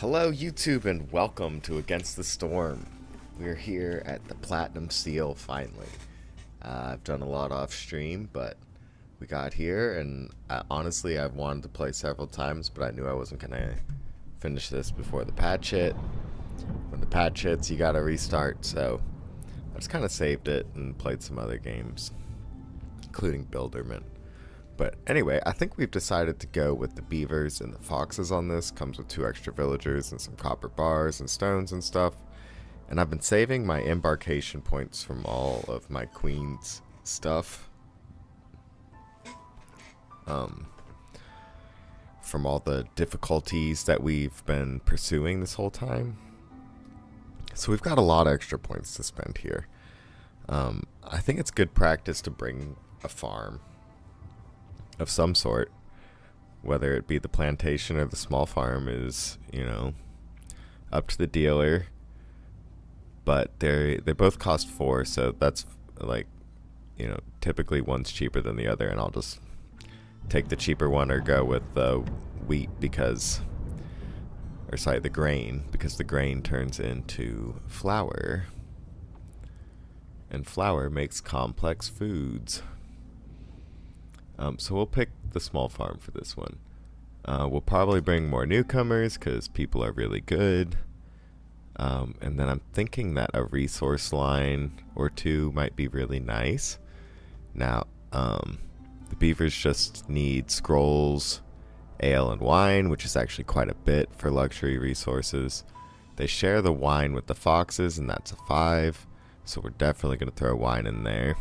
Hello, YouTube, and welcome to Against the Storm. We're here at the Platinum Seal finally. I've done a lot off stream, but we got here, and honestly, I've wanted to play several times, but I knew I wasn't going to finish this before the patch hit. When the patch hits, you gotta restart, so I just kind of saved it and played some other games, including Builderman. But anyway, I think we've decided to go with the beavers and the foxes on this. Comes with 2 extra villagers and some copper bars and stones and stuff. And I've been saving my embarkation points from all of my queen's stuff. From all the difficulties that we've been pursuing this whole time. So we've got a lot of extra points to spend here. I think it's good practice to bring a farm of some sort, whether it be the plantation or the small farm is, you know, up to the dealer. But they both cost 4, so that's like, you know, typically one's cheaper than the other, and I'll just take the cheaper one or go with the wheat because, or sorry, the grain, because the grain turns into flour, and flour makes complex foods. So we'll pick the small farm for this one. We'll probably bring more newcomers because people are really good. And then I'm thinking that a resource line or 2 might be really nice. Now, the beavers just need scrolls, ale, and wine, which is actually quite a bit for luxury resources. They share the wine with the foxes, and that's a 5. So we're definitely going to throw wine in there.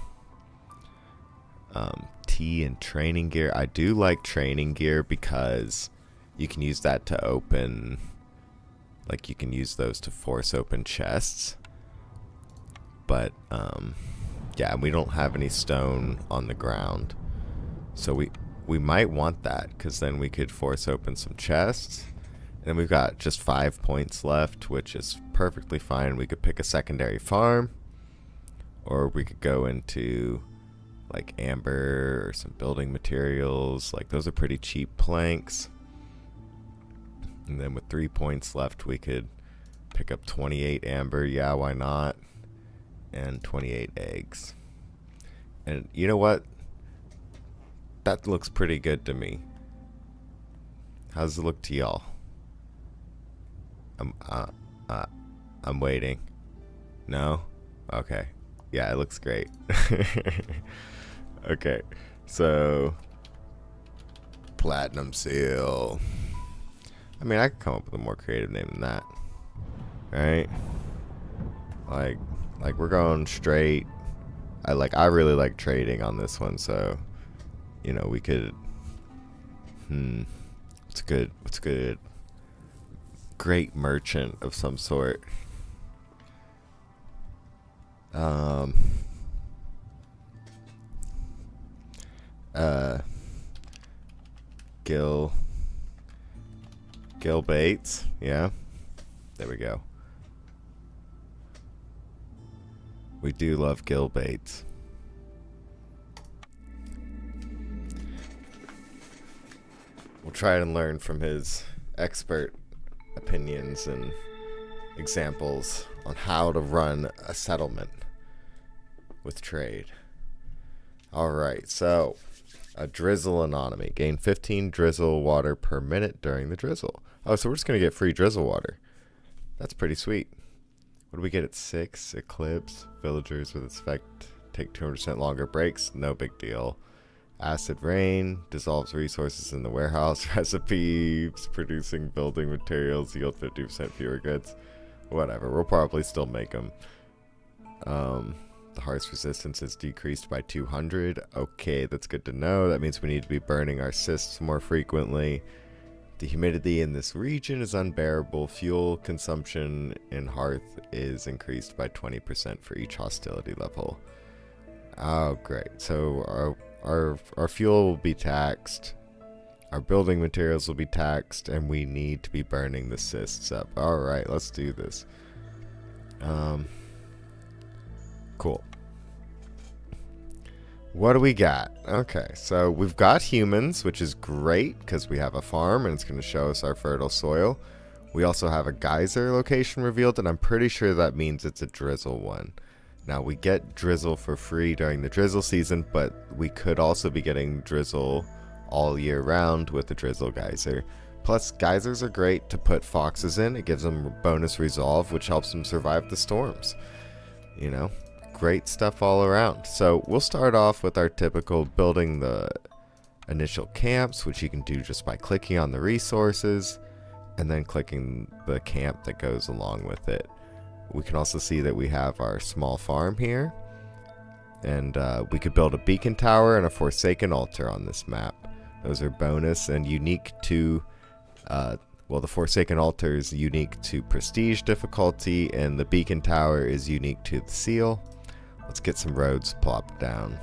Tea and training gear. I do like training gear because you can use that to open, like you can use those to force open chests. But yeah, we don't have any stone on the ground, so we might want that because then we could force open some chests. And we've got just 5 points left, which is perfectly fine. We could pick a secondary farm, or we could go into like amber or some building materials. Like those are pretty cheap planks. And then with 3 points left, we could pick up 28 amber. Yeah, why not? And 28 eggs. And you know what? That looks pretty good to me. How does it look to y'all? I'm waiting. No? Okay. Yeah, it looks great. Okay, so Platinum Seal. I mean, I could come up with a more creative name than that, right? Like we're going straight. I really like trading on this one, so you know we could. What's good? Great merchant of some sort. Gil Bates, yeah. There we go. We do love Gil Bates. We'll try and learn from his expert opinions and examples on how to run a settlement with trade. Alright, so a drizzle anomaly. Gain 15 drizzle water per minute during the drizzle. Oh, so we're just going to get free drizzle water. That's pretty sweet. What do we get at 6? Eclipse. Villagers with its effect take 200% longer breaks. No big deal. Acid rain. Dissolves resources in the warehouse. Recipes. Producing building materials. Yield 50% fewer goods. Whatever. We'll probably still make them. The heart's resistance is decreased by 200. Okay, that's good to know. That means we need to be burning our cysts more frequently. The humidity in this region is unbearable. Fuel consumption in hearth is increased by 20% for each hostility level. Oh, great. So our fuel will be taxed. Our building materials will be taxed, and we need to be burning the cysts up. All right, let's do this. Cool. What do we got? Okay, so we've got humans, which is great because we have a farm and it's going to show us our fertile soil. We also have a geyser location revealed, and I'm pretty sure that means it's a drizzle one. Now, we get drizzle for free during the drizzle season, but we could also be getting drizzle all year round with the drizzle geyser. Plus, geysers are great to put foxes in. It gives them bonus resolve, which helps them survive the storms. You know, great stuff all around. So we'll start off with our typical building the initial camps, which you can do just by clicking on the resources and then clicking the camp that goes along with it. We can also see that we have our small farm here, and we could build a beacon tower and a forsaken altar on this map. Those are bonus and unique to, well, the forsaken altar is unique to prestige difficulty, and the beacon tower is unique to the seal. Let's get some roads plopped down.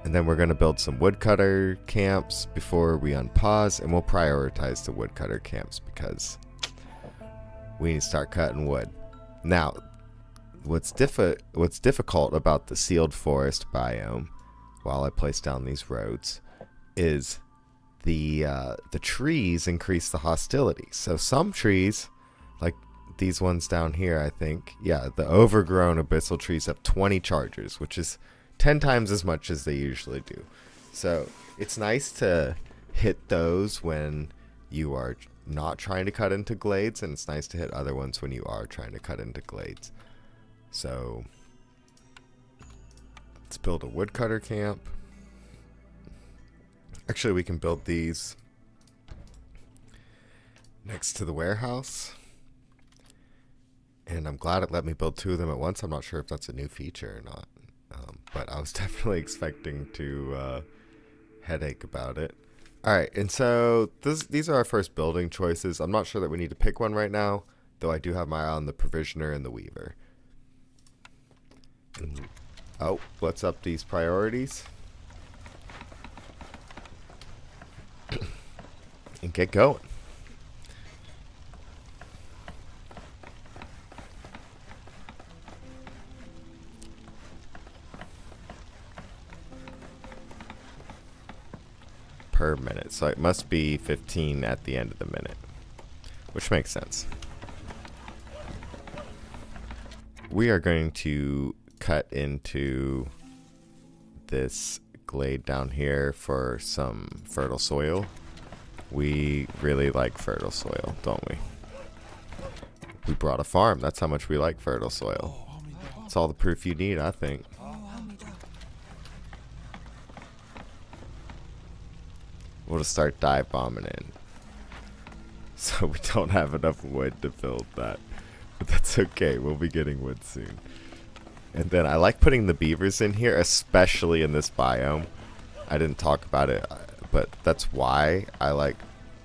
And then we're going to build some woodcutter camps before we unpause, and we'll prioritize the woodcutter camps because we need to start cutting wood. Now, what's difficult about the sealed forest biome, while I place down these roads, is the trees increase the hostility. So some trees, like these ones down here, I think, yeah, the overgrown abyssal trees have 20 chargers, which is 10 times as much as they usually do. So it's nice to hit those when you are not trying to cut into glades, and it's nice to hit other ones when you are trying to cut into glades. So let's build a woodcutter camp. Actually, we can build these next to the warehouse, and I'm glad it let me build 2 of them at once. I'm not sure if that's a new feature or not, but I was definitely expecting to headache about it. Alright, and so these are our first building choices. I'm not sure that we need to pick one right now, though I do have my eye on the provisioner and the weaver. Oh, let's up these priorities. And get going. Per minute, so it must be 15 at the end of the minute, which makes sense. We are going to cut into this glade down here for some fertile soil. We really like fertile soil, don't we? We brought a farm. That's how much we like fertile soil. That's all the proof you need, I think. We'll just start dive bombing in. So we don't have enough wood to build that. But that's okay. We'll be getting wood soon. And then I like putting the beavers in here, especially in this biome. I didn't talk about it, but that's why I like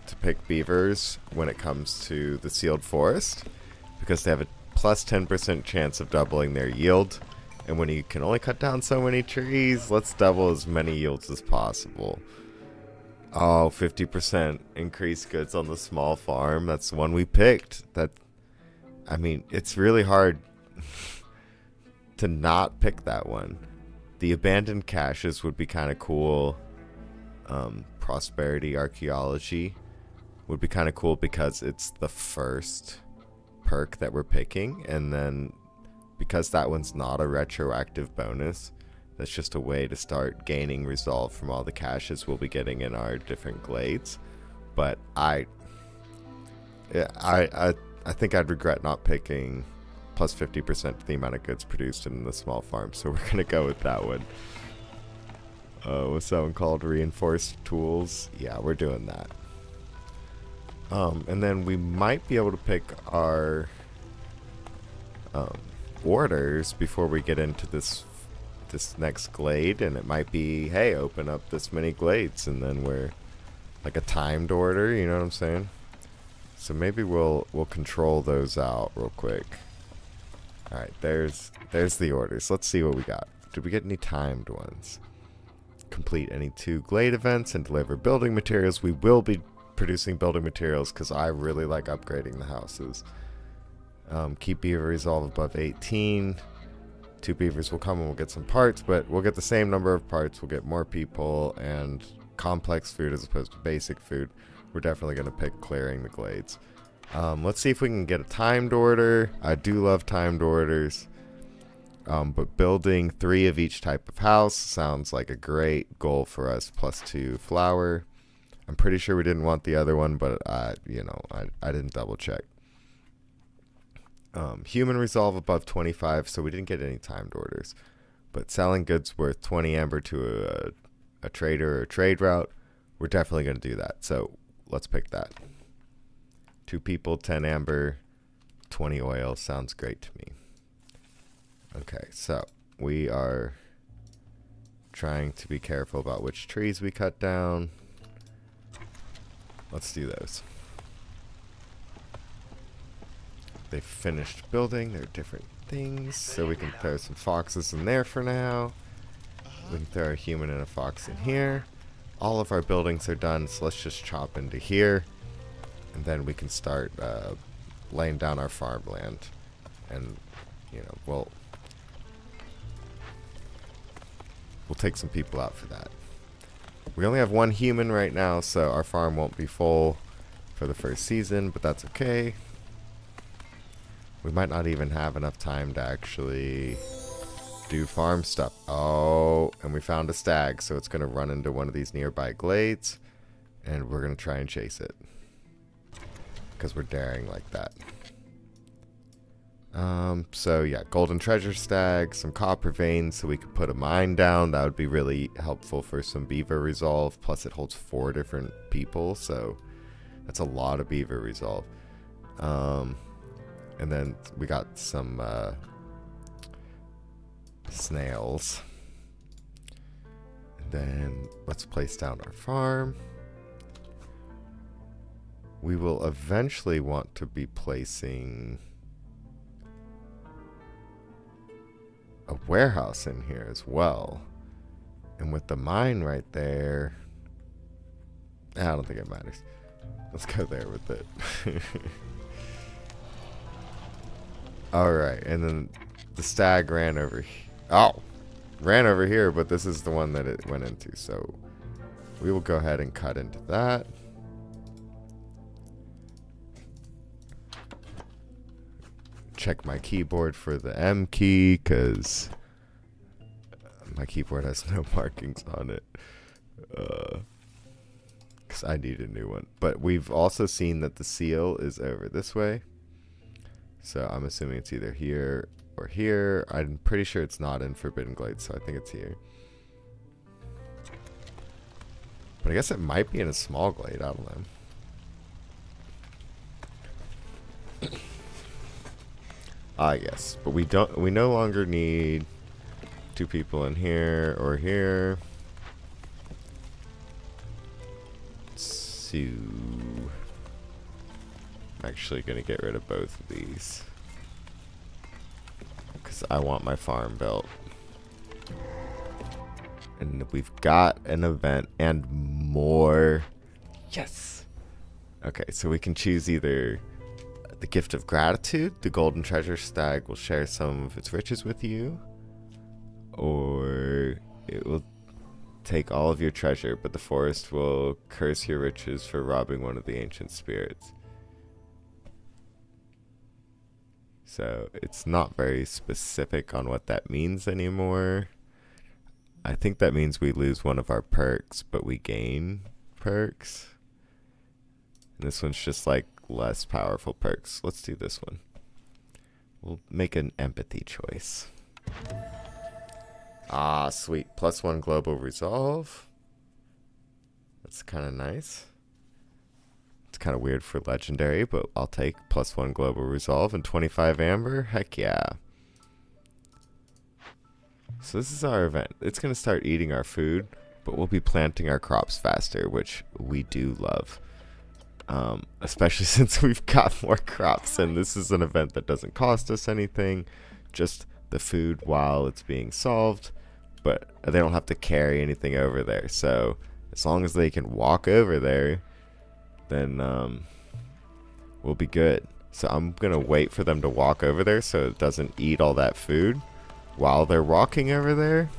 to pick beavers when it comes to the sealed forest. Because they have a plus 10% chance of doubling their yield. And when you can only cut down so many trees, let's double as many yields as possible. Oh, 50% increased goods on the small farm. That's the one we picked. I mean, it's really hard to not pick that one. The abandoned caches would be kind of cool. Prosperity archaeology would be kind of cool because it's the first perk that we're picking. And then because that one's not a retroactive bonus, that's just a way to start gaining resolve from all the caches we'll be getting in our different glades. But I think I'd regret not picking plus 50% the amount of goods produced in the small farm. So we're gonna go with that one. What's that one called? Reinforced tools. Yeah, we're doing that. And then we might be able to pick our orders before we get into this next glade, and it might be, hey, open up this many glades, and then we're like a timed order, you know what I'm saying? So maybe we'll control those out real quick. All right, there's the orders. Let's see what we got. Did we get any timed ones? Complete any 2 glade events and deliver building materials. We will be producing building materials because I really like upgrading the houses. Keep beaver resolve above 18. 2 beavers will come and we'll get some parts, but we'll get the same number of parts. We'll get more people and complex food as opposed to basic food. We're definitely going to pick clearing the glades. Let's see if we can get a timed order. I do love timed orders. But building 3 of each type of house sounds like a great goal for us. +2 flour. I'm pretty sure we didn't want the other one, but I didn't double check. Human resolve above 25, so we didn't get any timed orders. But selling goods worth 20 amber to a trader or a trade route, we're definitely going to do that. So let's pick that. 2 people, 10 amber, 20 oil. Sounds great to me. Okay, so we are trying to be careful about which trees we cut down. Let's do those. They've finished building their different things, so we can throw some foxes in there for now. We can throw a human and a fox in here. All of our buildings are done, so let's just chop into here. And then we can start laying down our farmland. And, we'll take some people out for that. We only have 1 human right now, so our farm won't be full for the first season, but that's okay. We might not even have enough time to actually do farm stuff. Oh, and we found a stag, so it's going to run into one of these nearby glades, and we're going to try and chase it. Because we're daring like that. So yeah, golden treasure stag, some copper veins so we could put a mine down. That would be really helpful for some beaver resolve. Plus it holds 4 different people, so that's a lot of beaver resolve. And then we got some snails. And then let's place down our farm. We will eventually want to be placing a warehouse in here as well. And with the mine right there, I don't think it matters. Let's go there with it. Alright, and then the stag ran over here, but this is the one that it went into, so we will go ahead and cut into that. Check my keyboard for the M key, because my keyboard has no markings on it. Because I need a new one. But we've also seen that the seal is over this way. So I'm assuming it's either here or here. I'm pretty sure it's not in Forbidden Glades, so I think it's here. But I guess it might be in a small glade. I don't know. Yes, but we no longer need 2 people in here or here. So I'm actually gonna get rid of both of these because I want my farm built. And we've got an event and more. Yes. Okay, so we can choose either the gift of gratitude. The golden treasure stag will share some of its riches with you, or it will take all of your treasure, but the forest will curse your riches for robbing one of the ancient spirits. So it's not very specific on what that means anymore. I think that means we lose one of our perks, but we gain perks. And this one's just like less powerful perks. Let's do this one. We'll make an empathy choice. Ah, sweet. +1 global resolve. That's kind of nice. It's kind of weird for legendary, but I'll take +1 global resolve and 25 amber. Heck yeah. So this is our event. It's going to start eating our food, but we'll be planting our crops faster, which we do love. Especially since we've got more crops, and this is an event that doesn't cost us anything, just the food while it's being solved, but they don't have to carry anything over there. So as long as they can walk over there, then we'll be good. So I'm gonna wait for them to walk over there so it doesn't eat all that food while they're walking over there.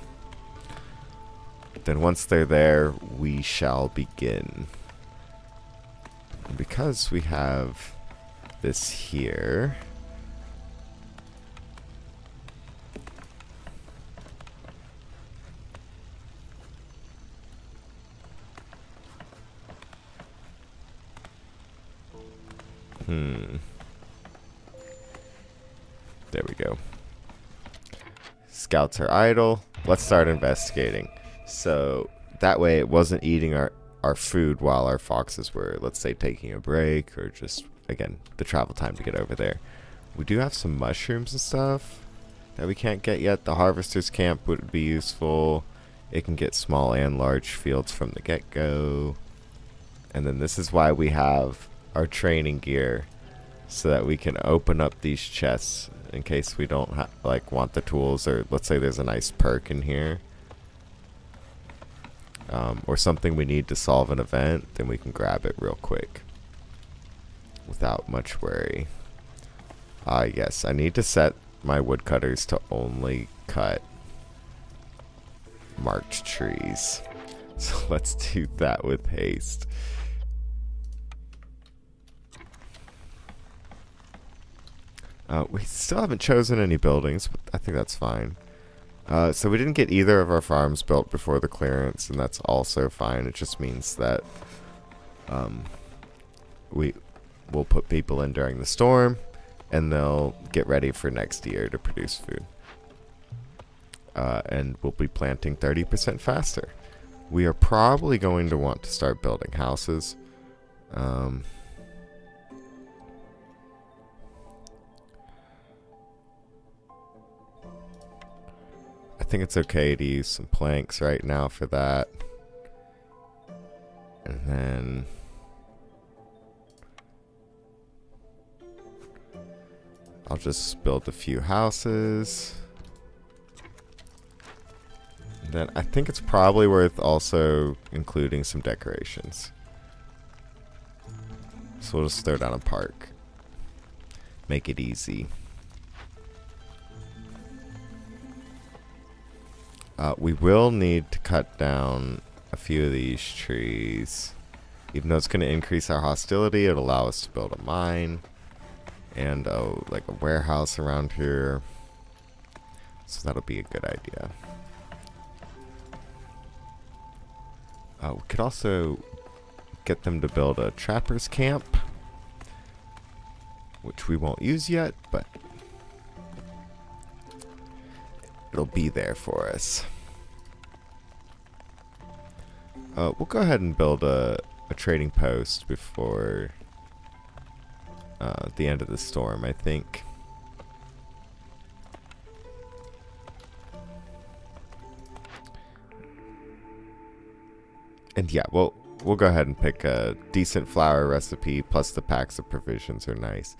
Then once they're there, we shall begin. And because we have this here. There we go. Scouts are idle. Let's start investigating. So that way it wasn't eating our food while our foxes were, let's say, taking a break or just, again, the travel time to get over there. We do have some mushrooms and stuff that we can't get yet. The harvester's camp would be useful. It can get small and large fields from the get-go. And then this is why we have our training gear, so that we can open up these chests in case we don't want the tools, or let's say there's a nice perk in here, or something we need to solve an event, then we can grab it real quick without much worry. Yes, I need to set my woodcutters to only cut marked trees. So let's do that with haste. We still haven't chosen any buildings, but I think that's fine. So we didn't get either of our farms built before the clearance, and that's also fine. It just means that we will put people in during the storm, and they'll get ready for next year to produce food. And we'll be planting 30% faster. We are probably going to want to start building houses. I think it's okay to use some planks right now for that. And then I'll just build a few houses. And then I think it's probably worth also including some decorations. So we'll just throw down a park. Make it easy. We will need to cut down a few of these trees. Even though it's going to increase our hostility, it'll allow us to build a mine and like a warehouse around here. So that'll be a good idea. We could also get them to build a trapper's camp, which we won't use yet, but it'll be there for us. We'll go ahead and build a trading post before the end of the storm, I think. And yeah, we'll go ahead and pick a decent flour recipe, plus the packs of provisions are nice.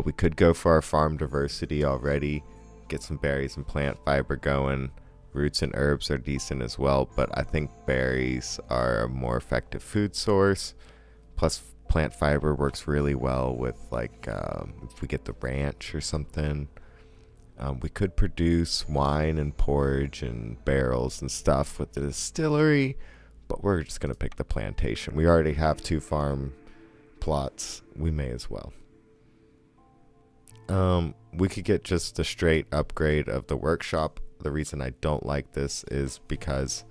We could go for our farm diversity already, get some berries and plant fiber going. Roots and herbs are decent as well, but I think berries are a more effective food source. Plus plant fiber works really well with, like, if we get the ranch or something. We could produce wine and porridge and barrels and stuff with the distillery, but we're just going to pick the plantation. We already have 2 farm plots. We may as well. We could get just a straight upgrade of the workshop. The reason I don't like this is because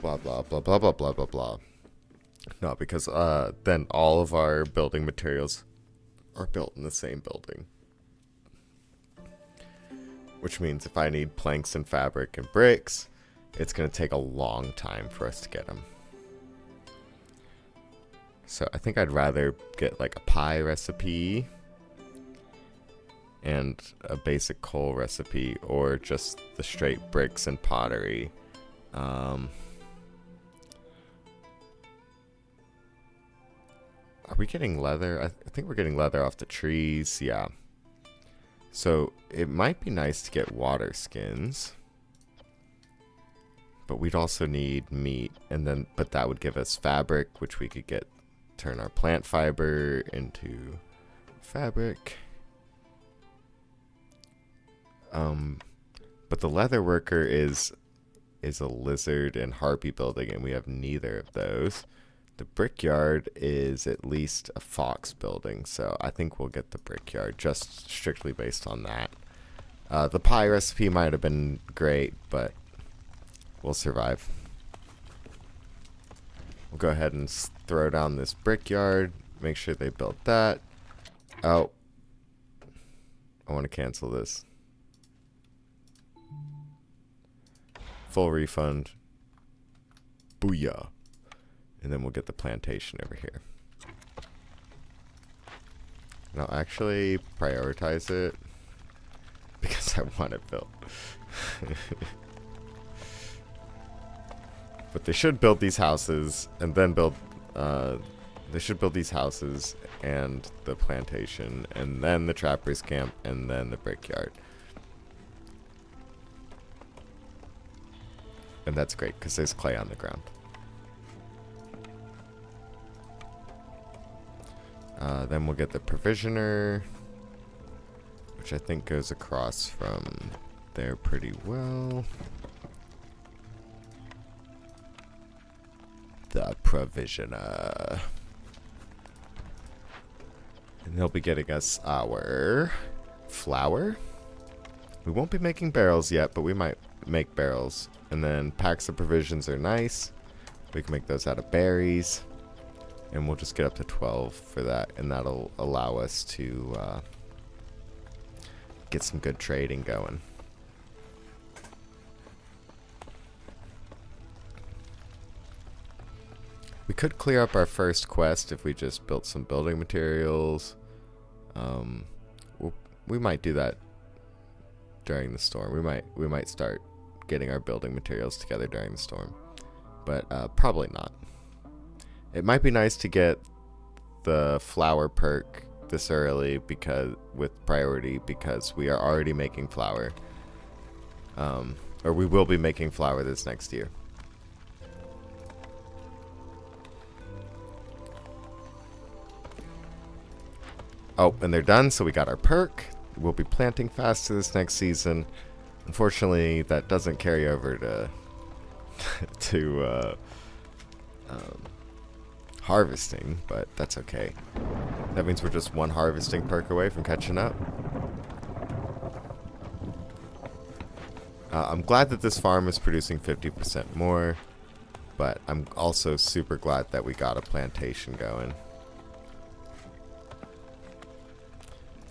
blah blah blah blah blah blah blah blah. No, because then all of our building materials are built in the same building. Which means if I need planks and fabric and bricks, it's going to take a long time for us to get them. So I think I'd rather get like a pie recipe and a basic coal recipe, or just the straight bricks and pottery. Are we getting leather? I think we're getting leather off the trees. Yeah. So it might be nice to get water skins, but we'd also need meat, and then but that would give us fabric, which we could turn our plant fiber into fabric. But the leather worker is a lizard and harpy building, and we have neither of those. The brickyard is at least a fox building, so I think we'll get the brickyard just strictly based on that. The pie recipe might have been great, but we'll survive. We'll go ahead and throw down this brickyard. Make sure they built that. Oh. I want to cancel this. Full refund. Booyah. And then we'll get the plantation over here. And I'll actually prioritize it because I want it built. But they should build these houses and then build, they should build these houses and the plantation and then the trappers camp and then the brickyard. And that's great because there's clay on the ground. Then we'll get the provisioner, which I think goes across from there pretty well. The provisioner. And they'll be getting us our flour. We won't be making barrels yet, but we might make barrels. And then packs of provisions are nice. We can make those out of berries. And we'll just get up to 12 for that. And that'll allow us to get some good trading going. We could clear up our first quest if we just built some building materials. We might do that during the storm. We might start getting our building materials together during the storm, but probably not. It might be nice to get the flour perk this early because with priority because we are already making flour, or we will be making flour this next year. Oh, and they're done, so we got our perk. We'll be planting faster this next season. Unfortunately, that doesn't carry over to harvesting, but that's okay. That means we're just one harvesting perk away from catching up. I'm glad that this farm is producing 50% more, but I'm also super glad that we got a plantation going.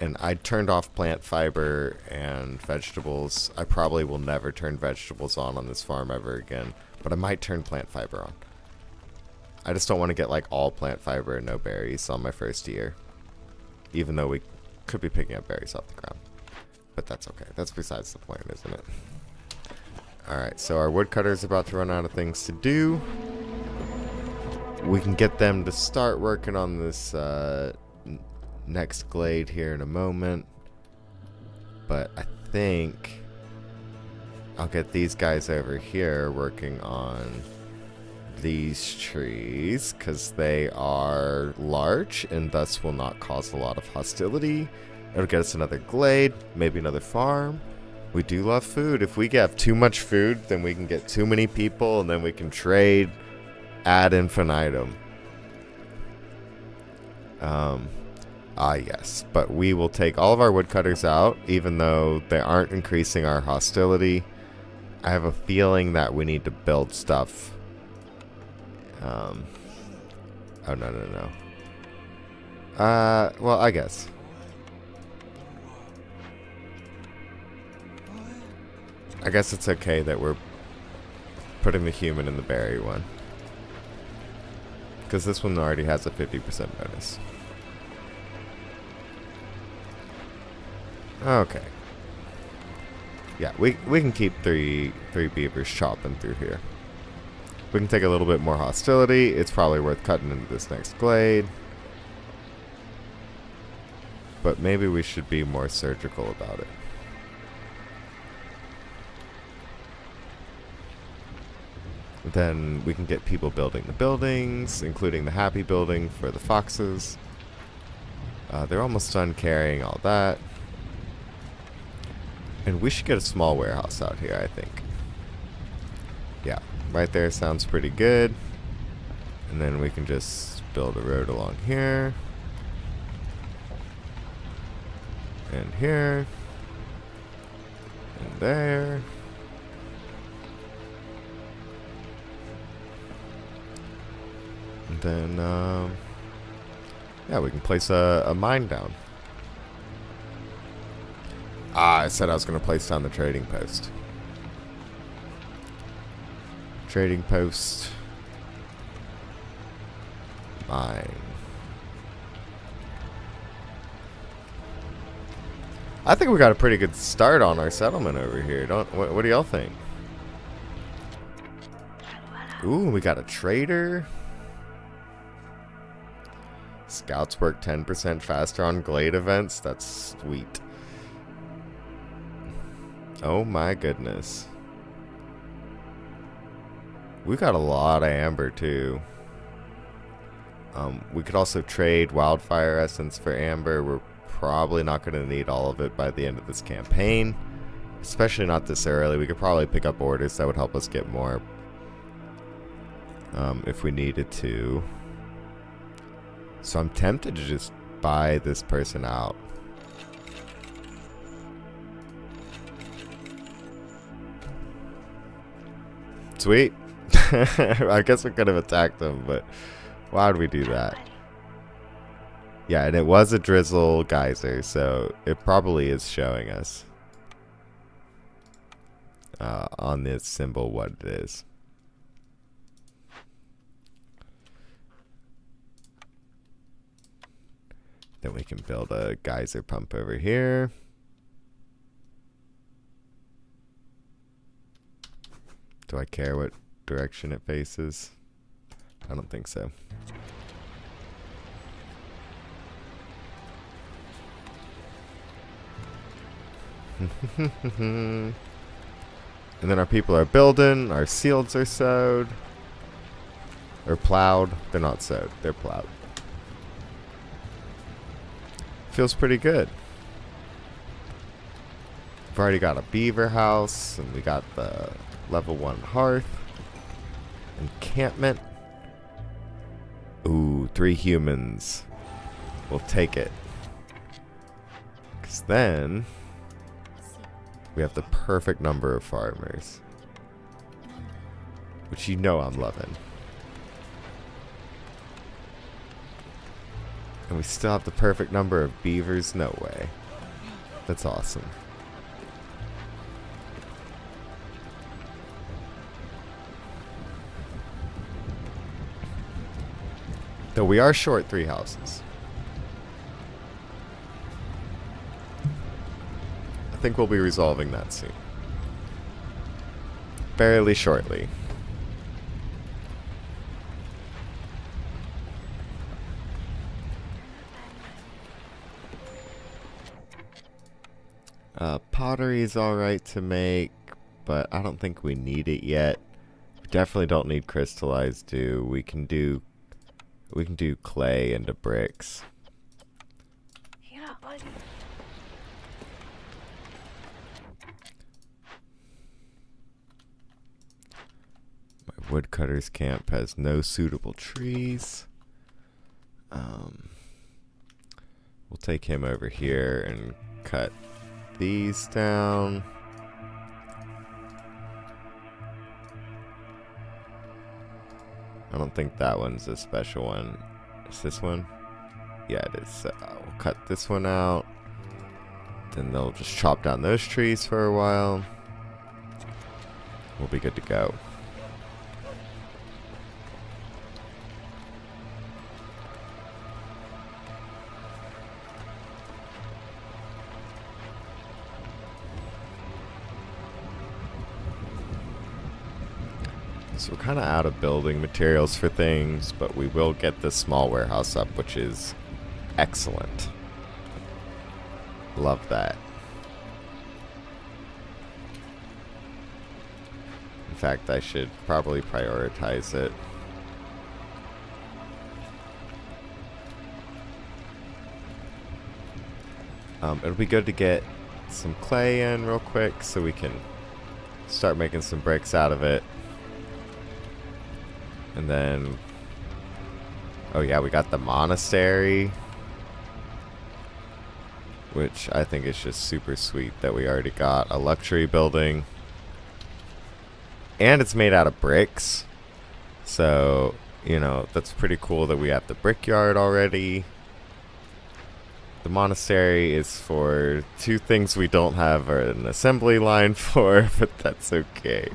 And I turned off plant fiber and vegetables. I probably will never turn vegetables on this farm ever again, but I might turn plant fiber on. I just don't want to get like all plant fiber and no berries on my first year, even though we could be picking up berries off the ground. But that's okay. That's besides the point, isn't it? Alright, so our woodcutter is about to run out of things to do. We can get them to start working on this next glade here in a moment, but I think I'll get these guys over here working on these trees because they are large and thus will not cause a lot of hostility. It'll get us another glade, maybe another farm. We do love food. If we have too much food, then we can get too many people and then we can trade ad infinitum. Yes, but we will take all of our woodcutters out, even though they aren't increasing our hostility. I have a feeling that we need to build stuff. Oh, no. Well, I guess. I guess it's okay that we're putting the human in the berry one. Because this one already has a 50% bonus. Okay. Yeah, we can keep three beavers chopping through here. We can take a little bit more hostility. It's probably worth cutting into this next glade. But maybe we should be more surgical about it. Then we can get people building the buildings, including the happy building for the foxes. They're almost done carrying all that. And we should get a small warehouse out here, I think. Yeah, right there sounds pretty good. And then we can just build a road along here. And here. And there. And then, yeah, we can place a mine down. I said I was going to place down the trading post. Trading post. Mine. I think we got a pretty good start on our settlement over here. What do y'all think? Ooh, we got a trader. Scouts work 10% faster on Glade events. That's sweet. Oh my goodness. We got a lot of amber too. We could also trade wildfire essence for amber. We're probably not going to need all of it by the end of this campaign. Especially not this early. We could probably pick up orders that would help us get more. If we needed to. So I'm tempted to just buy this person out. Sweet. I guess we could have attacked them, but why would we do that? Yeah, and it was a drizzle geyser, so it probably is showing us on this symbol what it is. Then we can build a geyser pump over here. Do I care what direction it faces? I don't think so. And then our people are building, our fields are sowed. Or plowed. They're not sowed, they're plowed. Feels pretty good. We've already got a beaver house, and we got the level 1 hearth. Encampment. Ooh, 3 humans. We'll take it. Because then we have the perfect number of farmers. Which you know I'm loving. And we still have the perfect number of beavers? No way. That's awesome. Though we are short 3 houses. I think we'll be resolving that soon. Fairly shortly. Pottery is alright to make, but I don't think we need it yet. We definitely don't need crystallized dew. We can do clay into bricks. Yeah, buddy. My woodcutter's camp has no suitable trees. We'll take him over here and cut these down. I don't think that one's a special one. Is this one? Yeah, it is. So we'll cut this one out. Then they'll just chop down those trees for a while. We'll be good to go. So we're kind of out of building materials for things, but we will get this small warehouse up, which is excellent. Love that. In fact, I should probably prioritize it. It'll be good to get some clay in real quick so we can start making some bricks out of it. And then Oh yeah, we got the monastery, which I think is just super sweet that we already got a luxury building. And it's made out of bricks. So, you know, that's pretty cool that we have the brickyard already. The monastery is for two things we don't have an assembly line for, but that's okay.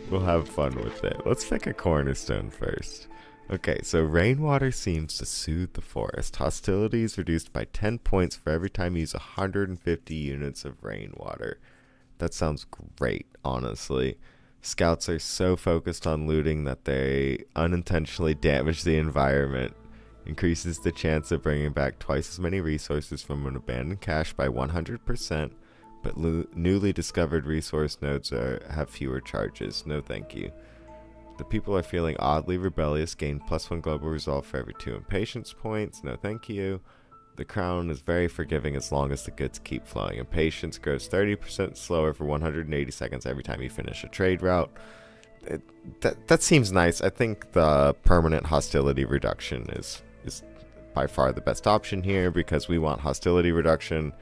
We'll have fun with it. Let's pick a cornerstone first. Okay, so rainwater seems to soothe the forest. Hostility is reduced by 10 points for every time you use 150 units of rainwater. That sounds great, honestly. Scouts are so focused on looting that they unintentionally damage the environment. Increases the chance of bringing back twice as many resources from an abandoned cache by 100%, but newly discovered resource nodes have fewer charges. No thank you. The people are feeling oddly rebellious. Gain +1 global resolve for every 2 impatience points. No thank you. The crown is very forgiving as long as the goods keep flowing. Impatience grows 30% slower for 180 seconds every time you finish a trade route. That seems nice. I think the permanent hostility reduction is by far the best option here because we want hostility reduction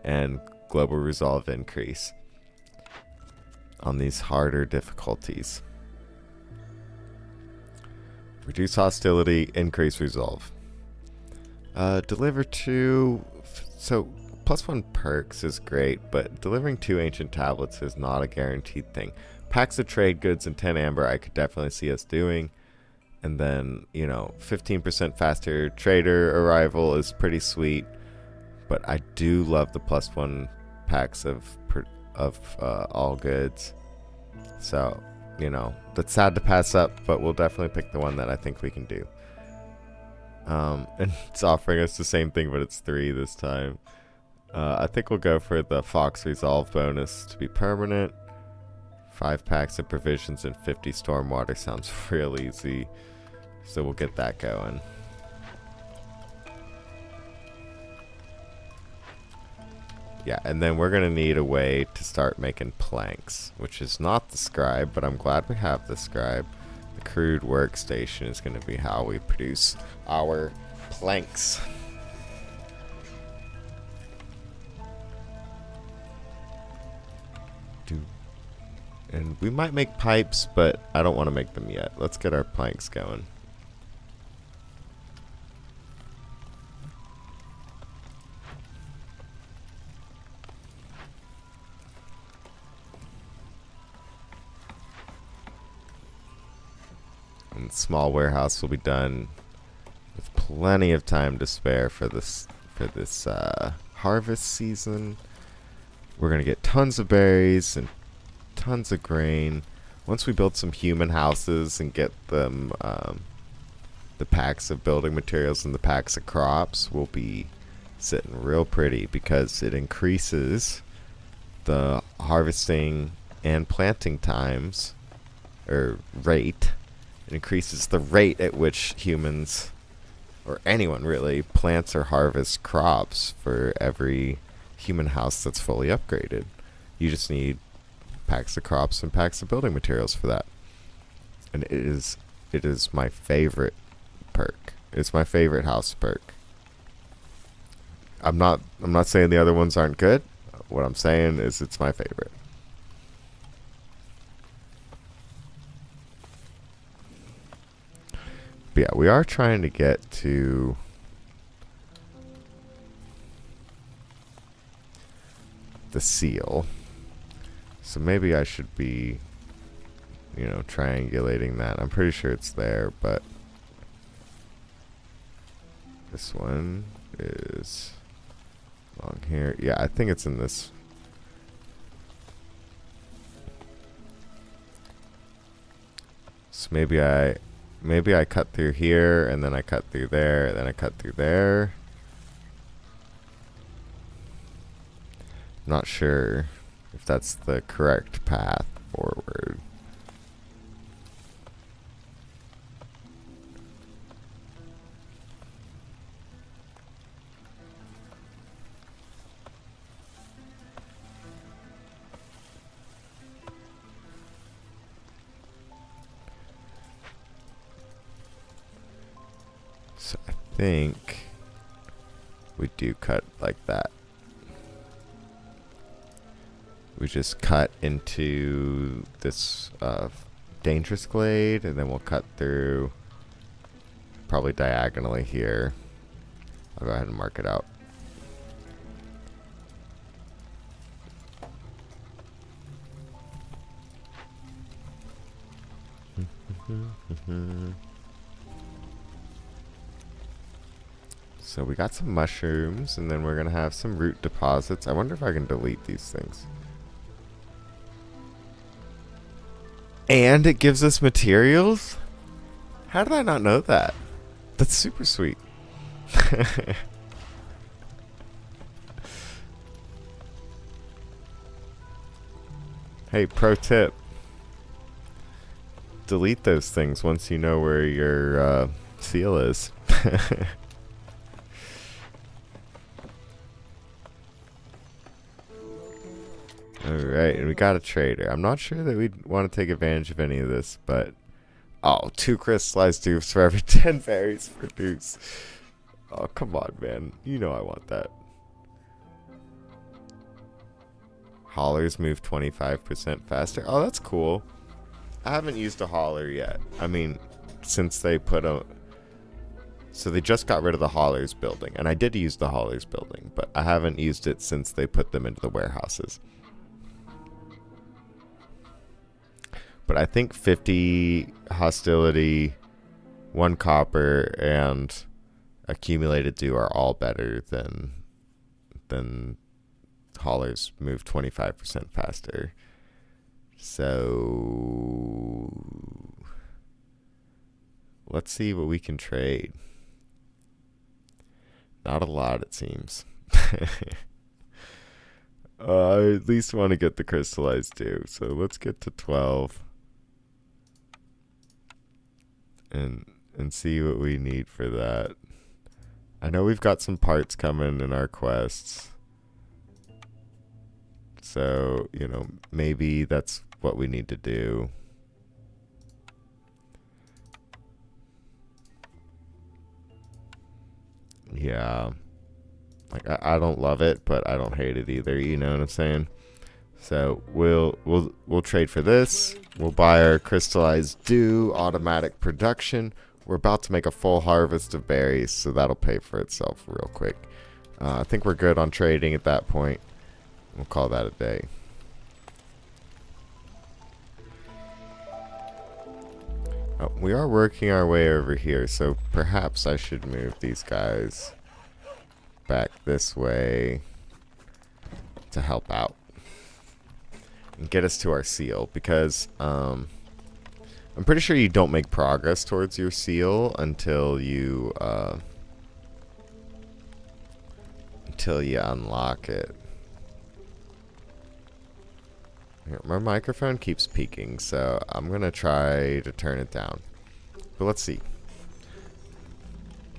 and global resolve increase on these harder difficulties. Reduce hostility, increase resolve. Deliver 2. So +1 perks is great, but delivering 2 ancient tablets is not a guaranteed thing. Packs of trade goods and 10 amber I could definitely see us doing. And then, you know, 15% faster trader arrival is pretty sweet. But I do love the +1 packs of all goods. So, you know, that's sad to pass up, but we'll definitely pick the one that I think we can do. And it's offering us the same thing, but it's 3 this time. I think we'll go for the Fox Resolve bonus to be permanent. 5 packs of provisions and 50 stormwater sounds real easy. So we'll get that going. Yeah, and then we're going to need a way to start making planks, which is not the scribe, but I'm glad we have the scribe. The crude workstation is going to be how we produce our planks. And we might make pipes, but I don't want to make them yet. Let's get our planks going. And small warehouse will be done with plenty of time to spare for this harvest season. We're gonna get tons of berries and tons of grain. Once we build some human houses and get them the packs of building materials and the packs of crops, we'll be sitting real pretty because it increases the harvesting and planting times or rate. It increases the rate at which humans, or anyone really, plants or harvests crops for every human house that's fully upgraded. You just need packs of crops and packs of building materials for that. And it is my favorite perk. It's my favorite house perk. I'm not saying the other ones aren't good. What I'm saying is it's my favorite. But yeah, we are trying to get to the seal. So maybe I should be, you know, triangulating that. I'm pretty sure it's there, but this one is along here. Yeah, I think it's in this. So maybe I cut through here, and then I cut through there, and then I cut through there. Not sure if that's the correct path forward. So I think we do cut like that. We just cut into this dangerous glade, and then we'll cut through probably diagonally here. I'll go ahead and mark it out. So we got some mushrooms, and then we're gonna have some root deposits. I wonder if I can delete these things. And it gives us materials? How did I not know that? That's super sweet. Hey, pro tip. Delete those things once you know where your seal is. Alright, and we got a trader. I'm not sure that we'd want to take advantage of any of this, but... Oh, 2 crystallized dupes for every 10 berries produced. Oh, come on, man. You know I want that. Haulers move 25% faster. Oh, that's cool. I haven't used a hauler yet. I mean, since they put a... So they just got rid of the haulers building. And I did use the haulers building, but I haven't used it since they put them into the warehouses. But I think 50 hostility, 1 copper, and accumulated dew are all better than haulers move 25% faster. So let's see what we can trade. Not a lot, it seems. I at least want to get the crystallized dew, so let's get to 12. And see what we need for that. I know we've got some parts coming in our quests. So, you know, maybe that's what we need to do. Yeah. Like, I don't love it, but I don't hate it either, you know what I'm saying? So we'll trade for this. We'll buy our crystallized dew, automatic production. We're about to make a full harvest of berries, so that'll pay for itself real quick. I think we're good on trading at that point. We'll call that a day. Oh, we are working our way over here, so perhaps I should move these guys back this way to help out. And get us to our seal, because I'm pretty sure you don't make progress towards your seal until you unlock it. Here, my microphone keeps peaking, so I'm gonna try to turn it down. But let's see.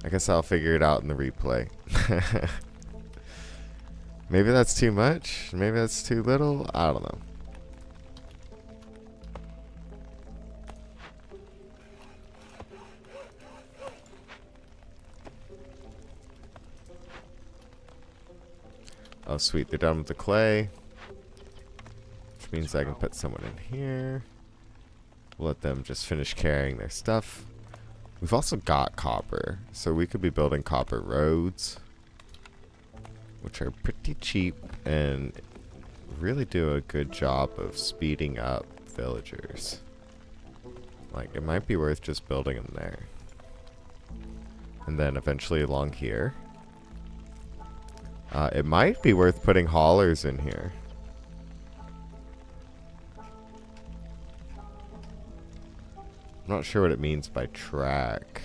I guess I'll figure it out in the replay. Maybe that's too much. Maybe that's too little. I don't know. Oh, sweet. They're done with the clay. Which means I can put someone in here. We'll let them just finish carrying their stuff. We've also got copper, so we could be building copper roads, which are pretty cheap and really do a good job of speeding up villagers. Like, it might be worth just building them there. And then eventually along here. It might be worth putting haulers in here. I'm not sure what it means by track.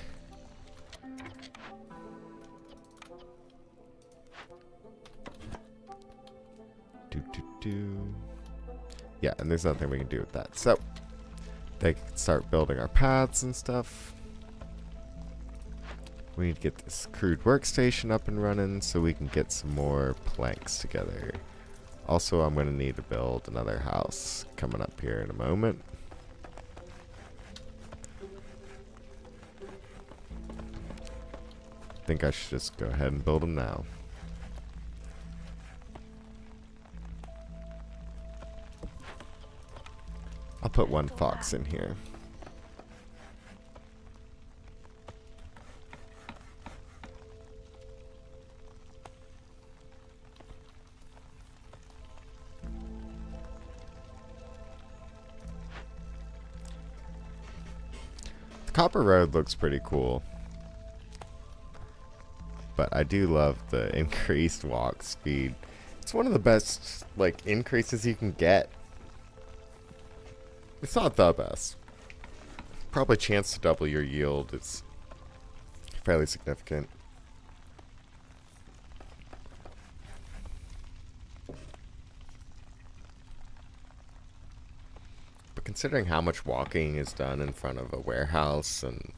Yeah, and there's nothing we can do with that. So, they can start building our paths and stuff. We need to get this crude workstation up and running so we can get some more planks together. Also, I'm going to need to build another house coming up here in a moment. think I should just go ahead and build them now. I'll put one fox in here. The Copper Road looks pretty cool. But I do love the increased walk speed. It's one of the best, like, increases you can get. It's not the best. Probably chance to double your yield is fairly significant. But considering how much walking is done in front of a warehouse and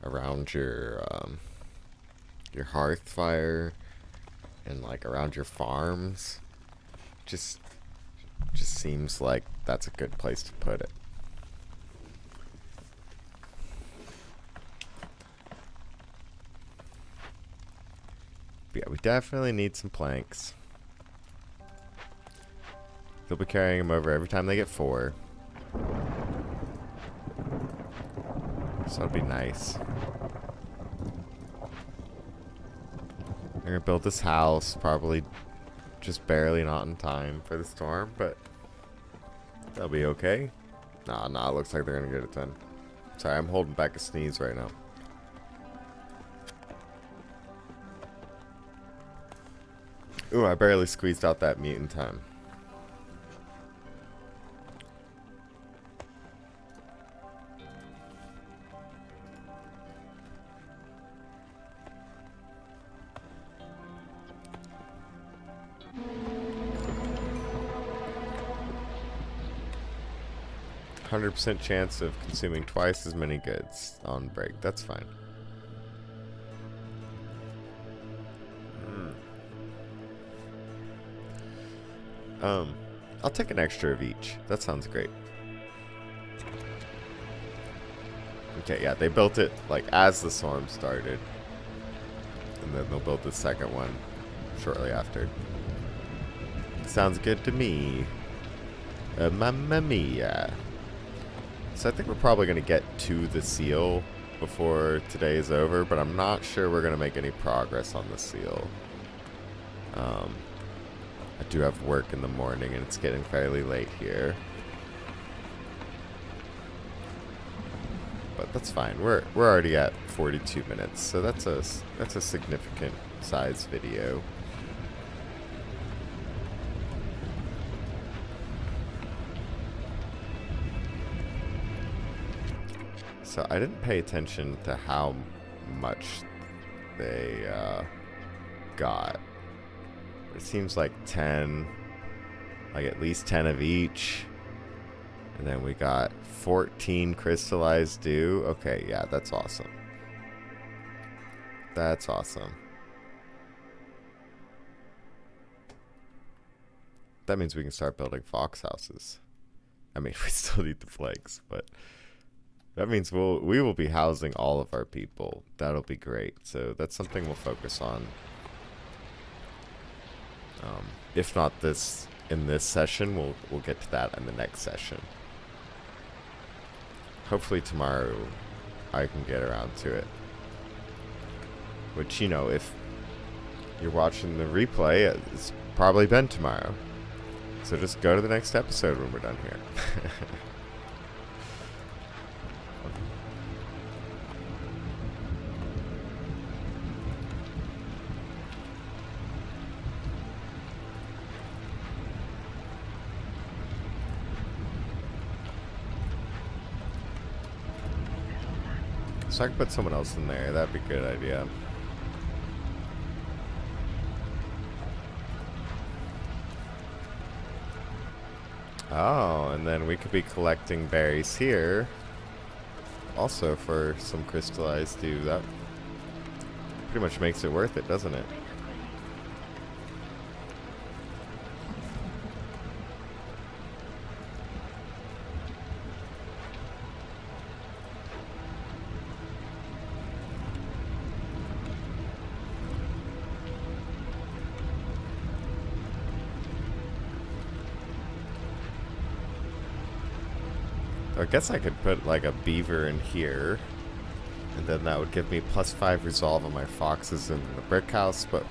around your hearth fire and like around your farms, just seems like that's a good place to put it. But yeah, we definitely need some planks. They'll be carrying them over every time they get 4. So that'll be nice. We're gonna build this house, probably just barely not in time for the storm, but they'll be okay. Nah, it looks like they're gonna get it done. Sorry, I'm holding back a sneeze right now. Ooh, I barely squeezed out that mute in time. 100% chance of consuming twice as many goods on break. That's fine. I'll take an extra of each. That sounds great. Okay, yeah, they built it like as the storm started. And then they'll build the second one shortly after. Sounds good to me. Mamma mia. So I think we're probably going to get to the seal before today is over, but I'm not sure we're going to make any progress on the seal. I do have work in the morning and it's getting fairly late here. But that's fine. We're already at 42 minutes, so that's a significant size video. So I didn't pay attention to how much they got. It seems like 10, like at least 10 of each. And then we got 14 crystallized dew. Okay, yeah, that's awesome. That's awesome. That means we can start building fox houses. I mean, we still need the flakes, but that means we will be housing all of our people. That'll be great. So that's something we'll focus on. If not in this session, we'll get to that in the next session. Hopefully tomorrow I can get around to it. Which, you know, if you're watching the replay, it's probably been tomorrow. So just go to the next episode when we're done here. So I could put someone else in there. That'd be a good idea. Oh, and then we could be collecting berries here. Also for some crystallized dew. That pretty much makes it worth it, doesn't it? I guess I could put like a beaver in here. And then that would give me +5 resolve on my foxes in the brick house, but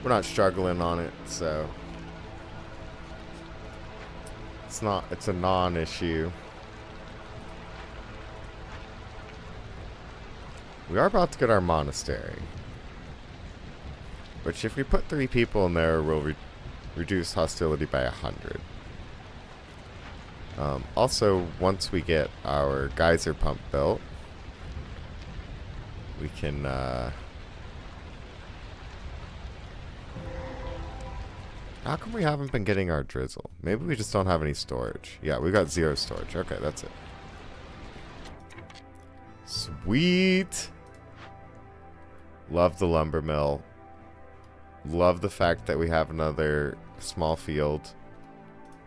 we're not struggling on it, so it's a non-issue. We are about to get our monastery, which if we put 3 people in there will reduce hostility by 100. Also, once we get our geyser pump built, we can how come we haven't been getting our drizzle? Maybe we just don't have any storage. Yeah, we got 0 storage. Okay, that's it. Sweet. Love the lumber mill. Love the fact that we have another small field.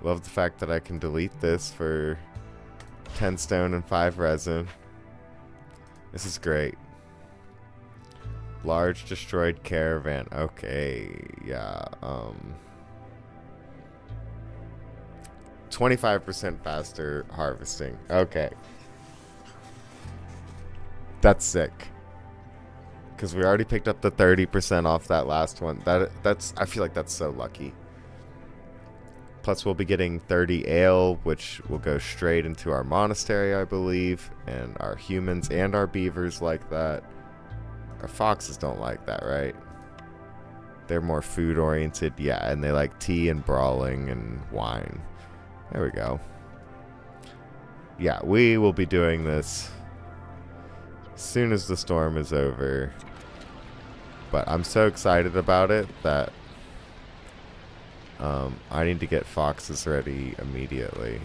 Love the fact that I can delete this for 10 stone and 5 resin. This is great. Large destroyed caravan. Okay, yeah. 25% faster harvesting. Okay. That's sick. Because we already picked up the 30% off that last one. That's I feel like that's so lucky. Plus we'll be getting 30 ale, which will go straight into our monastery, I believe. And our humans and our beavers like that. Our foxes don't like that, right? They're more food oriented, yeah, and they like tea and brawling and wine. There we go. Yeah, we will be doing this as soon as the storm is over. But I'm so excited about it that I need to get foxes ready immediately.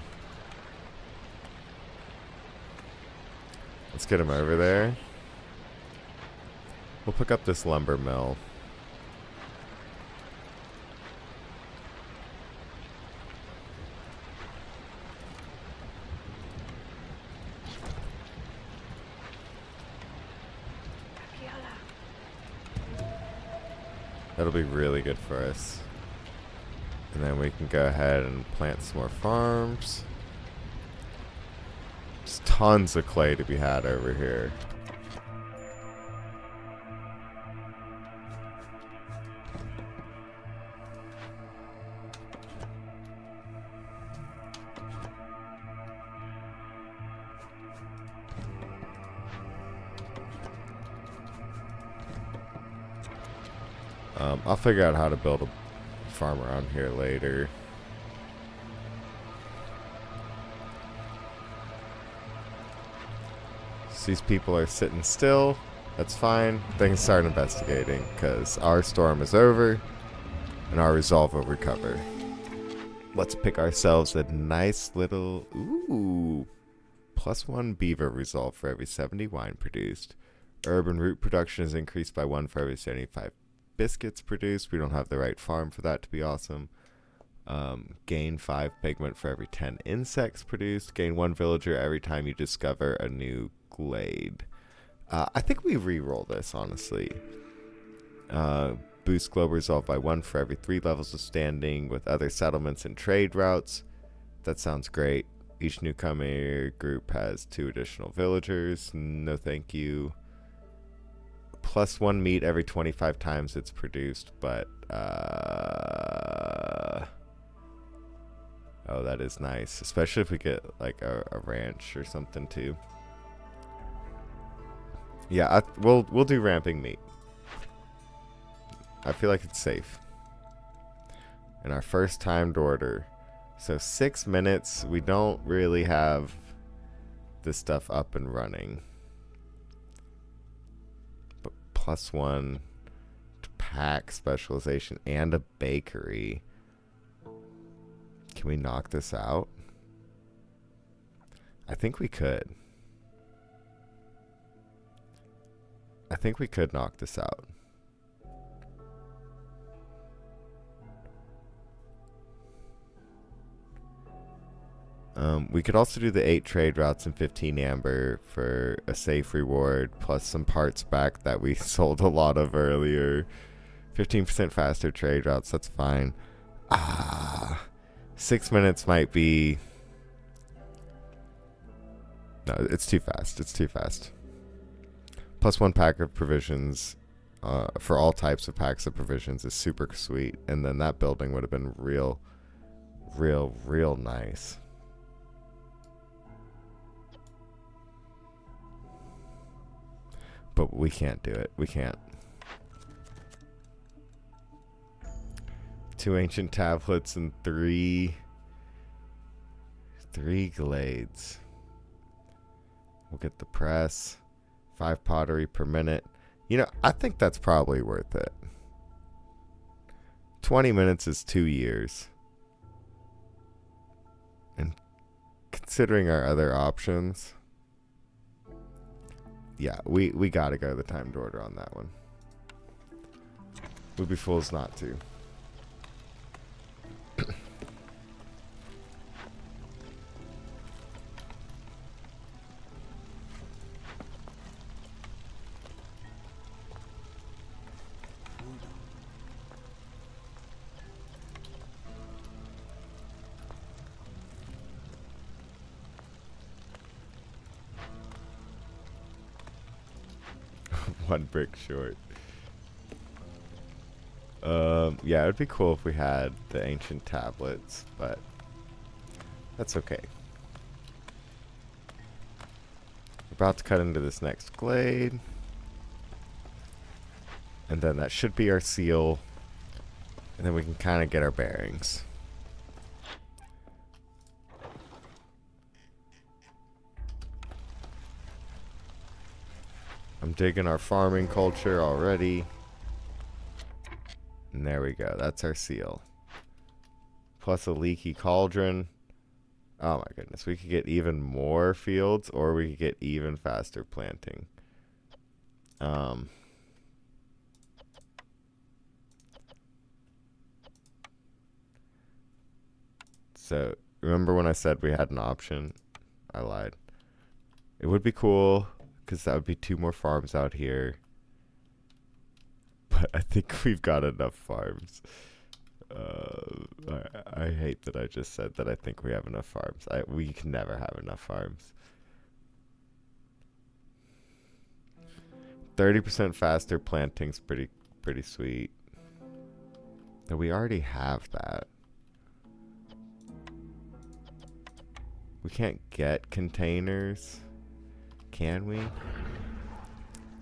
Let's get them over there. We'll pick up this lumber mill. That'll be really good for us. And then we can go ahead and plant some more farms. There's tons of clay to be had over here. I'll figure out how to build a farm around here later. So these people are sitting still. That's fine. They can start investigating because our storm is over and our resolve will recover. Let's pick ourselves a nice little... Ooh! +1 beaver resolve for every 70 wine produced. Herb and root production is increased by 1 for every 75 biscuits produced. We don't have the right farm for that to be awesome. Gain 5 pigment for every 10 insects produced. Gain 1 villager every time you discover a new glade. I think we re-roll this, honestly. Boost globe resolve by 1 for every 3 levels of standing with other settlements and trade routes. That sounds great. Each newcomer group has 2 additional villagers. No thank you. +1 meat every 25 times it's produced, but oh, that is nice, especially if we get like a ranch or something too. Yeah, we'll do ramping meat. I feel like it's safe. And our first timed order, so 6 minutes. We don't really have this stuff up and running. +1 to pack specialization and a bakery. Can we knock this out? I think we could. I think we could knock this out. We could also do the 8 trade routes and 15 amber for a safe reward, plus some parts back that we sold a lot of earlier. 15% faster trade routes, that's fine. 6 minutes might be No, it's too fast. It's too fast. +1 pack of provisions for all types of packs of provisions is super sweet. And then that building would have been real nice. But we can't do it. We can't. 2 ancient tablets and 3 glades. We'll get the press. 5 pottery per minute. You know, I think that's probably worth it. 20 minutes is 2 years. And considering our other options, yeah, we gotta go the timed order on that one. We'd be fools not to. One brick short. Yeah, it would be cool if we had the ancient tablets, but that's okay. We're about to cut into this next glade. And then that should be our seal. And then we can kind of get our bearings. I'm digging our farming culture already. And there we go. That's our seal. Plus a leaky cauldron. Oh my goodness. We could get even more fields, or we could get even faster planting. So, remember when I said we had an option? I lied. It would be cool, because that would be 2 more farms out here. But I think we've got enough farms. I hate that I just said that I think we have enough farms. We can never have enough farms. 30% faster planting's pretty sweet. Though we already have that. We can't get containers. Can we?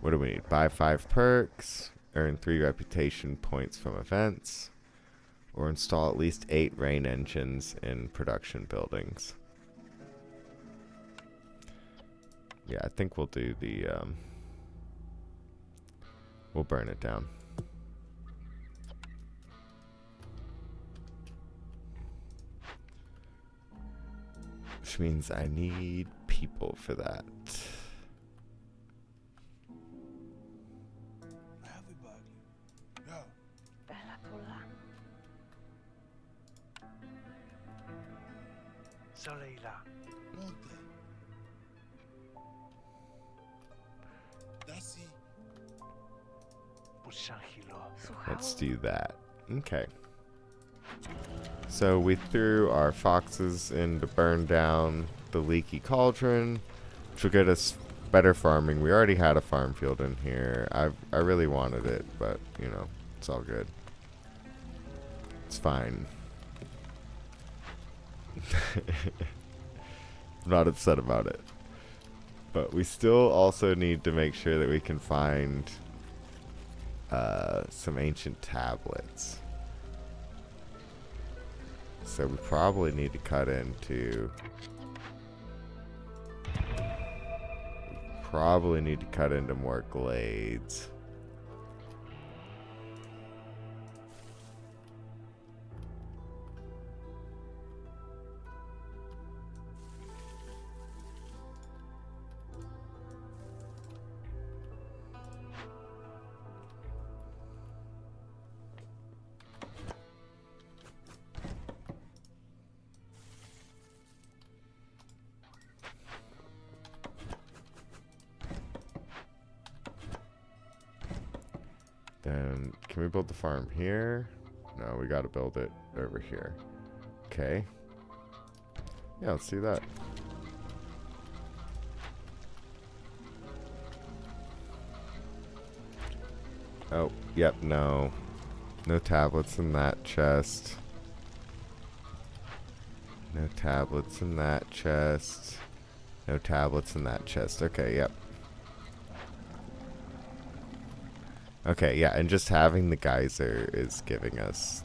What do we need? Buy 5 perks. Earn 3 reputation points from events. Or install at least 8 rain engines in production buildings. Yeah, I think we'll do the... we'll burn it down. Which means I need people for that. Bella Pola. Soleila. Monte. Dasi. Pushangilo. Let's do that. Okay. So we threw our foxes in to burn down the leaky cauldron, which will get us better farming. We already had a farm field in here. I really wanted it, but you know, it's all good. It's fine. I'm not upset about it. But we still also need to make sure that we can find some ancient tablets. So we probably need to cut into... more glades. Then, can we build the farm here? No, we gotta build it over here. Okay. Yeah, let's do that. Oh, yep, no. No tablets in that chest. No tablets in that chest. No tablets in that chest. Okay, yep. Okay, yeah, and just having the geyser is giving us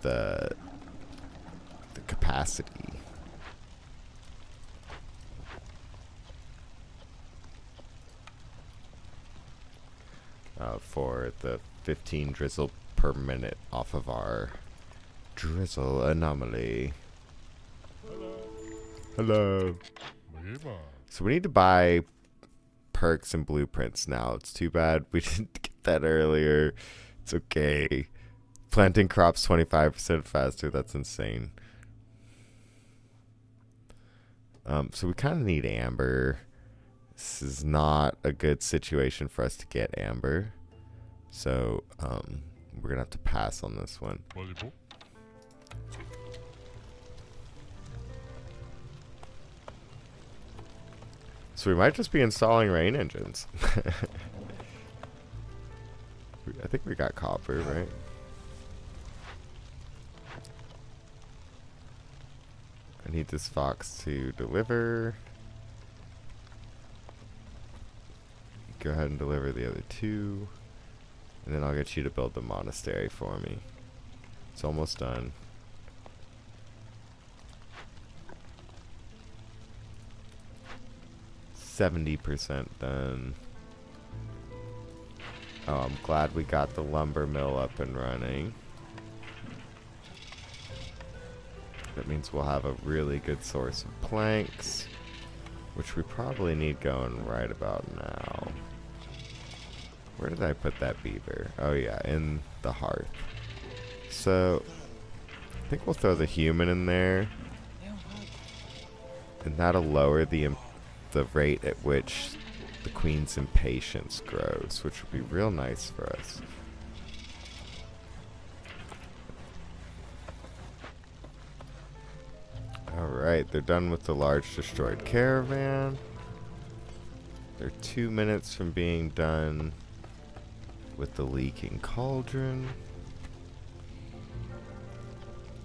the capacity. For the 15 drizzle per minute off of our drizzle anomaly. Hello. So we need to buy perks and blueprints now. It's too bad we didn't get that earlier. It's okay. Planting crops 25% faster. That's insane. So we kind of need amber. This is not a good situation for us to get amber. So we're going to have to pass on this one. So we might just be installing rain engines. I think we got copper, right? I need this fox to deliver. Go ahead and deliver the other two. And then I'll get you to build the monastery for me. It's almost done. %70 done. Oh, I'm glad we got the lumber mill up and running. That means we'll have a really good source of planks, which we probably need going right about now. Where did I put that beaver? Oh yeah, in the hearth. So, I think we'll throw the human in there. And that'll lower the rate at which the queen's impatience grows, which would be real nice for us. Alright, they're done with the large destroyed caravan. They're 2 minutes from being done with the leaking cauldron.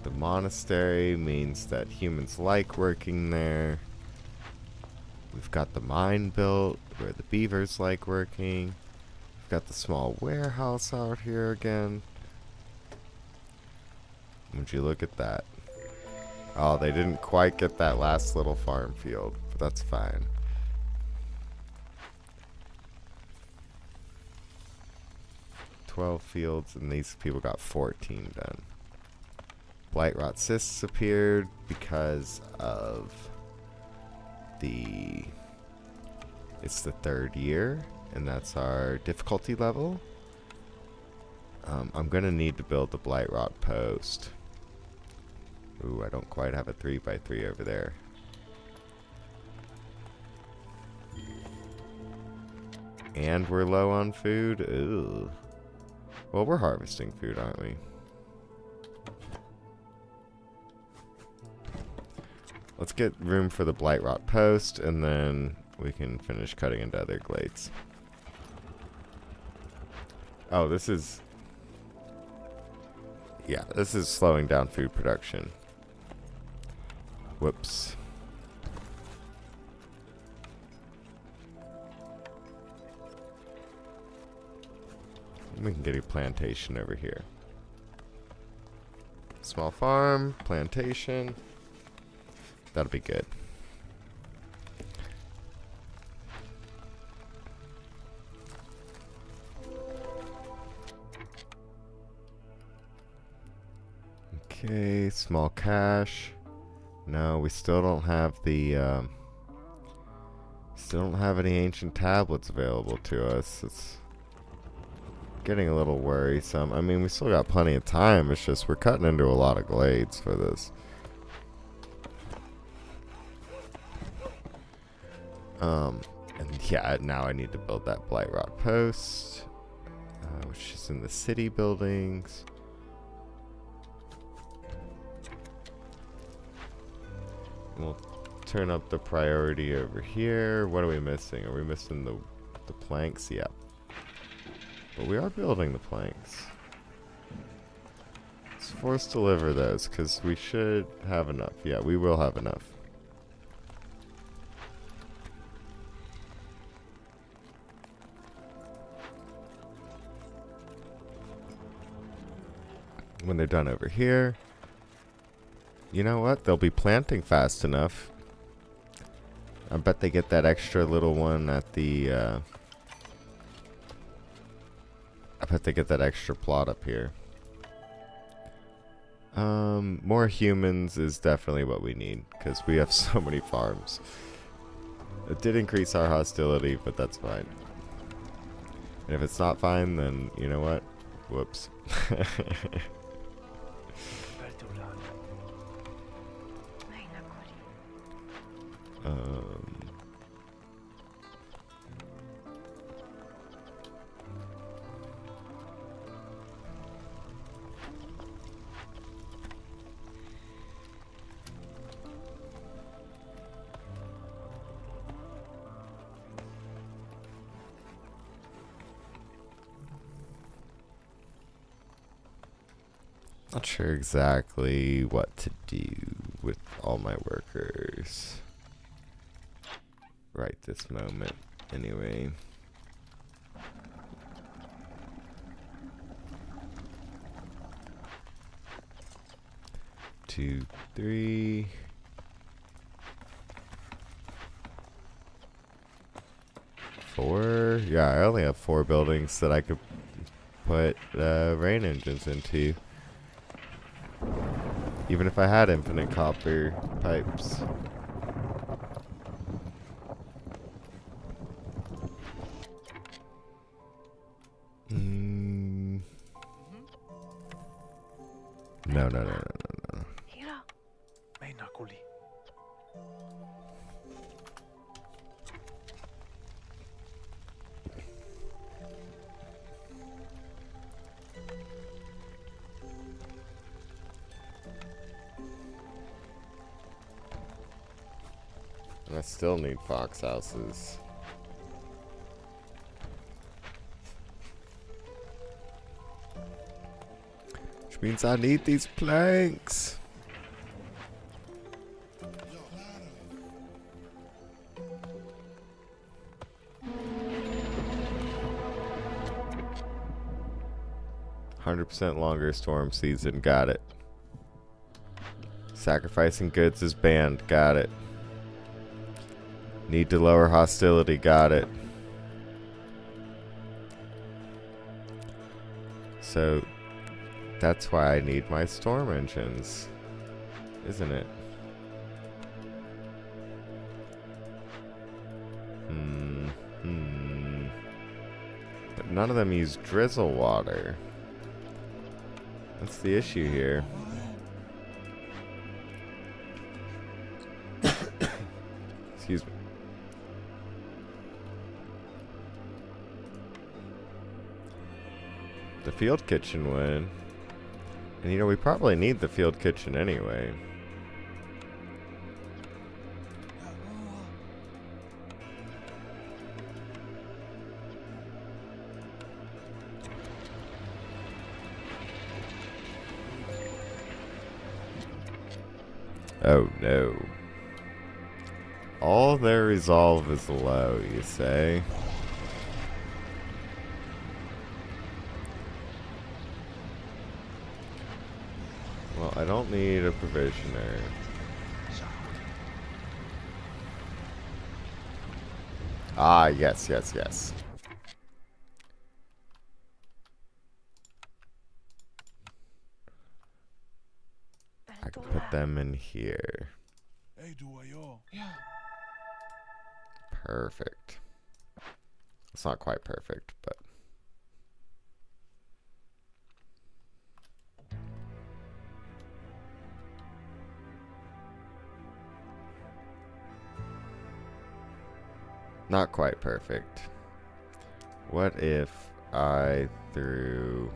The monastery means that humans like working there. We've got the mine built where the beavers like working. We've got the small warehouse out here again. Would you look at that? Oh, they didn't quite get that last little farm field, but that's fine. Fields, and these people got 14 done. Blight rot cysts appeared because of it's the 3rd year, and that's our difficulty level. I'm gonna need to build the blight rot post. Ooh, I don't quite have a 3x3 over there. And we're low on food. Ooh. Well, we're harvesting food, aren't we? Let's get room for the blight rot post, and then we can finish cutting into other glades. Oh, this is... yeah, this is slowing down food production. Whoops. We can get a plantation over here. Small farm, plantation. That'll be good. Okay, small cache. No, we still don't have the still don't have any ancient tablets available to us. It's getting a little worrisome. I mean, we still got plenty of time. It's just we're cutting into a lot of glades for this. And yeah, now I need to build that blight rot post, which is in the city buildings. We'll turn up the priority over here. What are we missing? Are we missing the planks? Yep. But we are building the planks. Let's force deliver those, because we should have enough. Yeah, we will have enough. When they're done over here, you know what? They'll be planting fast enough. I bet they get that extra little one at the, I bet they get that extra plot up here. More humans is definitely what we need, because we have so many farms. It did increase our hostility, but that's fine. And if it's not fine, then, you know what? Whoops. Bertula. Not sure exactly what to do with all my workers right this moment, anyway. Two, three. Four. Yeah, I only have 4 buildings that I could put rain engines into. Even if I had infinite copper pipes. No, no, no, no, no, no. Hira. Meina kuli. And I still need fox houses. Which means I need these planks. %, longer storm season, got it. Sacrificing goods is banned, got it. Need to lower hostility, got it. So that's why I need my storm engines, isn't it? But none of them use drizzle water. That's the issue here. Excuse me. The field kitchen would. And you know, we probably need the field kitchen anyway. Oh no. All their resolve is low, you say? Well, I don't need a provisioner. Ah, yes, yes, yes. I can put them in here. Perfect. It's not quite perfect, but... not quite perfect. What if I threw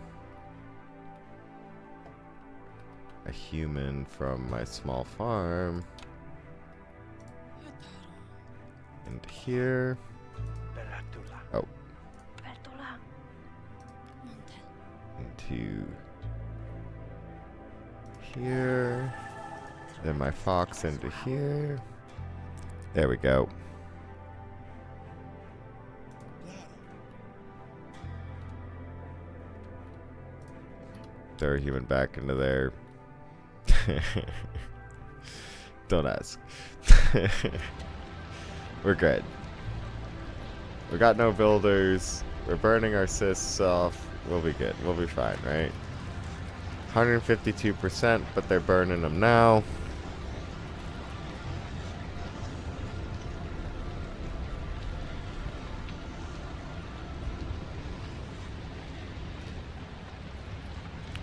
a human from my small farm into here? Bertula. Oh, Bertula. into here. Then my fox into here. There we go. Throw a human back into there. Don't ask. We're good. We got no builders. We're burning our cysts off. We'll be good. We'll be fine, right? 152%, but they're burning them now.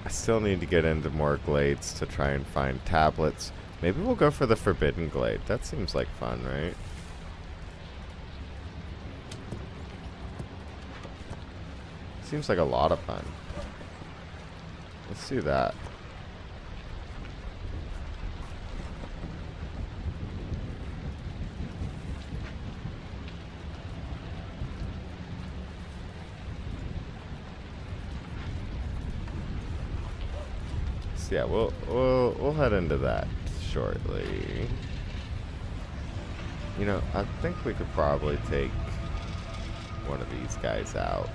I still need to get into more glades to try and find tablets. Maybe we'll go for the Forbidden Glade. That seems like fun, right? Seems like a lot of fun. Let's do that. So yeah, we'll head into that shortly. You know, I think we could probably take one of these guys out.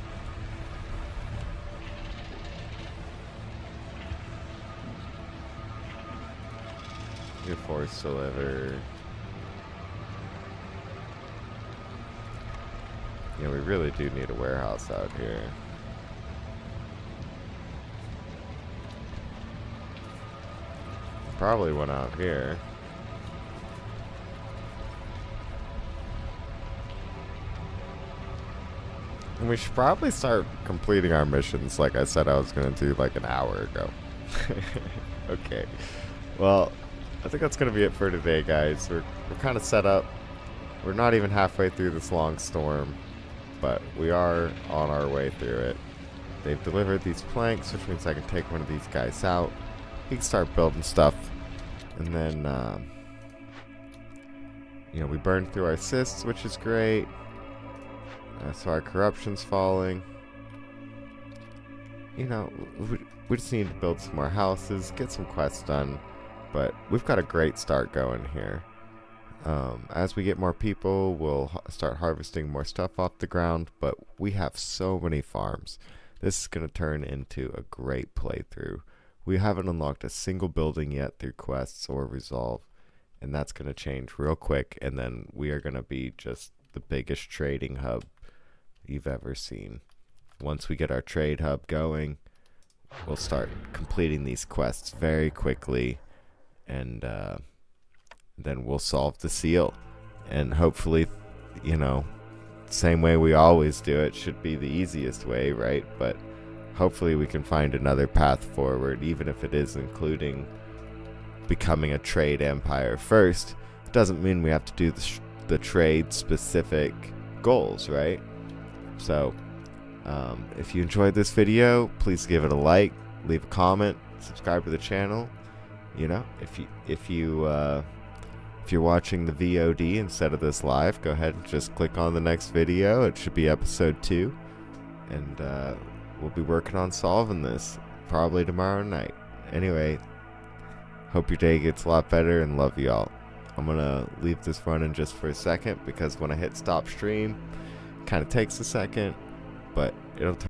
You're forced to deliver. Yeah, we really do need a warehouse out here. Probably one out here. And we should probably start completing our missions like I said I was going to do like an hour ago. Okay. Well, I think that's going to be it for today, guys. We're kind of set up. We're not even halfway through this long storm, but we are on our way through it. They've delivered these planks, which means I can take one of these guys out. He can start building stuff. And then, you know, we burned through our cysts, which is great. So our corruption's falling. You know, we just need to build some more houses, get some quests done. But we've got a great start going here. As we get more people, we'll start harvesting more stuff off the ground. But we have so many farms. This is going to turn into a great playthrough. We haven't unlocked a single building yet through quests or resolve. And that's going to change real quick. And then we are going to be just the biggest trading hub you've ever seen. Once we get our trade hub going, we'll start completing these quests very quickly. And then we'll solve the seal. And hopefully, you know, same way we always do it, should be the easiest way, right? But hopefully we can find another path forward, even if it is including becoming a trade empire first. It doesn't mean we have to do the trade specific goals, right? So if you enjoyed this video, please give it a like, leave a comment, subscribe to the channel. You know, if you're watching the VOD instead of this live, go ahead and just click on the next video. It should be episode 2, and we'll be working on solving this probably tomorrow night. Anyway, hope your day gets a lot better, and love y'all. I'm gonna leave this running just for a second because when I hit stop stream, it kind of takes a second, but it'll